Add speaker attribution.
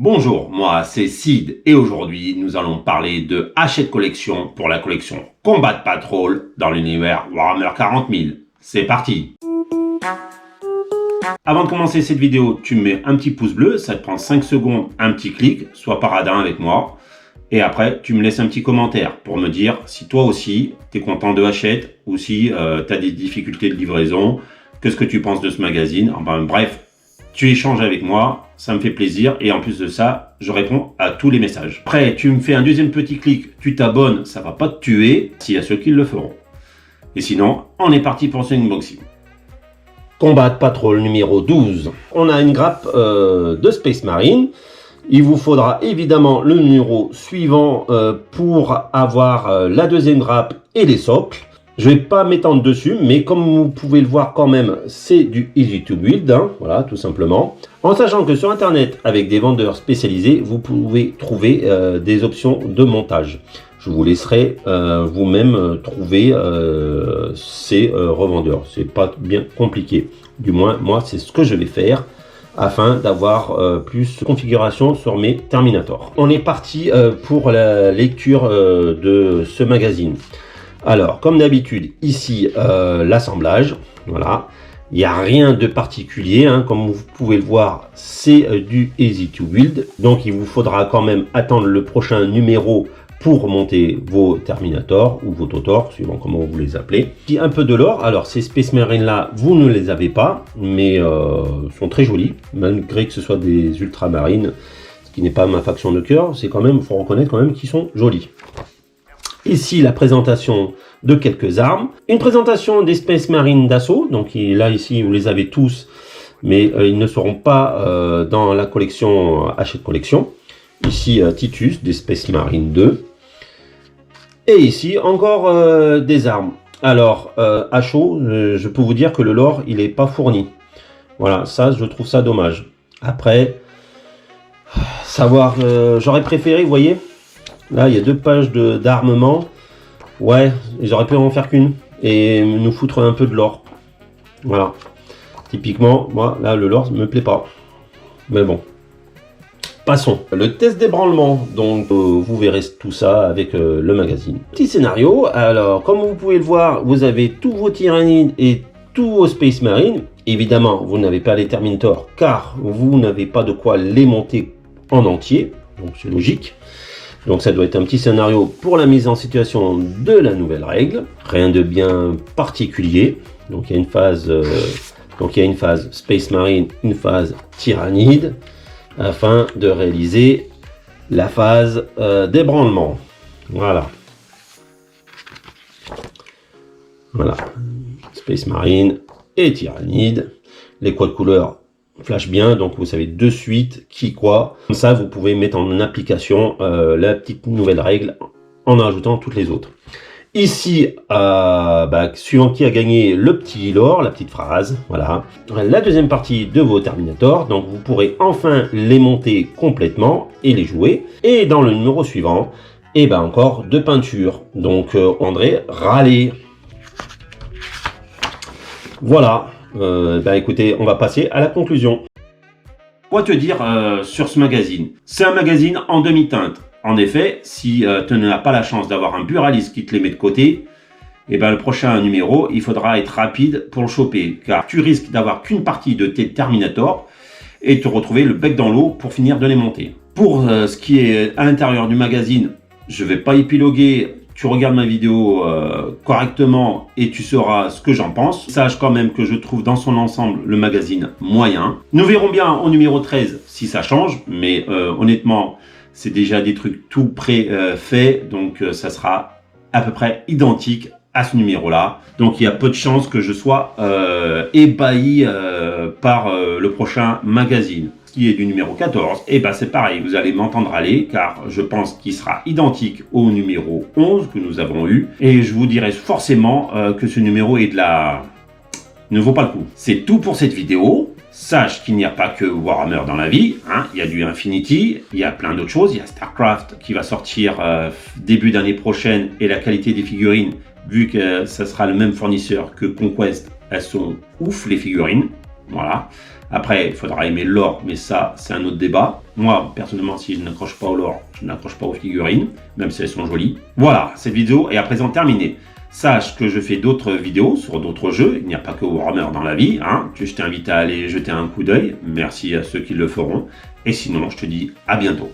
Speaker 1: Bonjour, moi c'est Sid et aujourd'hui nous allons parler de Hachette Collection pour la collection Combat Patrol dans l'univers Warhammer 40 000. C'est parti! Avant de commencer cette vidéo, tu me mets un petit pouce bleu, ça te prend 5 secondes, un petit clic, sois paradin avec moi. Et après, tu me laisses un petit commentaire pour me dire si toi aussi, tu es content de Hachette ou si tu as des difficultés de livraison, qu'est-ce que tu penses de ce magazine. Enfin bref, tu échanges avec moi, ça me fait plaisir et en plus de ça, je réponds à tous les messages. Après, tu me fais un deuxième petit clic, tu t'abonnes, ça va pas te tuer s'il y a ceux qui le feront. Et sinon, on est parti pour ce unboxing. Combat Patrol numéro 12. On a une grappe de Space Marine. Il vous faudra évidemment le numéro suivant pour avoir la deuxième grappe et les socles. Je vais pas m'étendre dessus, mais comme vous pouvez le voir quand même, c'est du easy to build, hein, voilà, tout simplement. En sachant que sur internet, avec des vendeurs spécialisés, vous pouvez trouver des options de montage. Je vous laisserai vous-même trouver ces revendeurs. C'est pas bien compliqué. Du moins, moi, c'est ce que je vais faire afin d'avoir plus de configuration sur mes Terminators. On est parti pour la lecture de ce magazine. Alors, comme d'habitude, ici, l'assemblage, voilà. Il n'y a rien de particulier, hein. Comme vous pouvez le voir, c'est du easy to build. Donc, il vous faudra quand même attendre le prochain numéro pour monter vos Terminators ou vos Totors, suivant comment vous les appelez. Un peu de lore, alors ces Space Marines là, vous ne les avez pas, mais sont très jolis, malgré que ce soit des ultramarines, ce qui n'est pas ma faction de cœur, c'est quand même, il faut reconnaître quand même qu'ils sont jolis. Ici, la présentation de quelques armes. Une présentation des Space Marines d'assaut. Donc là, ici, vous les avez tous, mais ils ne seront pas dans la collection Hachette Collection. Ici, Titus, des Space Marines 2. Et ici, encore des armes. Alors, à chaud, je peux vous dire que le lore, il n'est pas fourni. Voilà, ça, je trouve ça dommage. Après, savoir, j'aurais préféré, vous voyez, là, il y a 2 pages d'armement. Ouais, ils auraient pu en faire qu'une et nous foutre un peu de lore. Voilà. Typiquement, moi, là, le lore me plaît pas. Mais bon. Passons. Le test d'ébranlement. Donc, vous verrez tout ça avec le magazine. Petit scénario. Alors, comme vous pouvez le voir, vous avez tous vos Tyrannides et tous vos Space Marines. Évidemment, vous n'avez pas les Terminators car vous n'avez pas de quoi les monter en entier. Donc, c'est logique. Donc ça doit être un petit scénario pour la mise en situation de la nouvelle règle. Rien de bien particulier. Donc il y a une phase, Space Marine, une phase Tyrannide, afin de réaliser la phase d'ébranlement. Voilà. Voilà. Space Marine et Tyrannide. Les codes couleurs flash bien, donc vous savez de suite qui quoi. Comme ça, vous pouvez mettre en application la petite nouvelle règle en ajoutant toutes les autres. Ici, suivant qui a gagné le petit lore, la petite phrase, voilà. La deuxième partie de vos Terminators, donc vous pourrez enfin les monter complètement et les jouer. Et dans le numéro suivant, et ben encore de peinture. Donc André, râler. Voilà. Écoutez, on va passer à la conclusion. Quoi te dire sur ce magazine? C'est un magazine en demi-teinte. En effet, si tu n'as pas la chance d'avoir un buraliste qui te les met de côté, et le prochain numéro, il faudra être rapide pour le choper, car tu risques d'avoir qu'une partie de tes Terminators et te retrouver le bec dans l'eau pour finir de les monter. Pour ce qui est à l'intérieur du magazine, je ne vais pas épiloguer. Tu regardes ma vidéo correctement et tu sauras ce que j'en pense. Sache quand même que je trouve dans son ensemble le magazine moyen. Nous verrons bien au numéro 13 si ça change, mais honnêtement, c'est déjà des trucs tout pré-faits, donc ça sera à peu près identique à ce numéro-là. Donc il y a peu de chances que je sois ébahi par le prochain magazine. Qui est du numéro 14, et c'est pareil, vous allez m'entendre aller, car je pense qu'il sera identique au numéro 11 que nous avons eu, et je vous dirai forcément que ce numéro ne vaut pas le coup. C'est tout pour cette vidéo. Sache qu'il n'y a pas que Warhammer dans la vie, hein. Il y a du Infinity, il y a plein d'autres choses, il y a StarCraft qui va sortir début d'année prochaine, et la qualité des figurines, vu que ça sera le même fournisseur que Conquest, elles sont ouf les figurines, voilà. Après, il faudra aimer l'or, mais ça, c'est un autre débat. Moi, personnellement, si je n'accroche pas au l'or, je n'accroche pas aux figurines, même si elles sont jolies. Voilà, cette vidéo est à présent terminée. Sache que je fais d'autres vidéos sur d'autres jeux, il n'y a pas que Warhammer dans la vie, hein. Je t'invite à aller jeter un coup d'œil, merci à ceux qui le feront, et sinon je te dis à bientôt.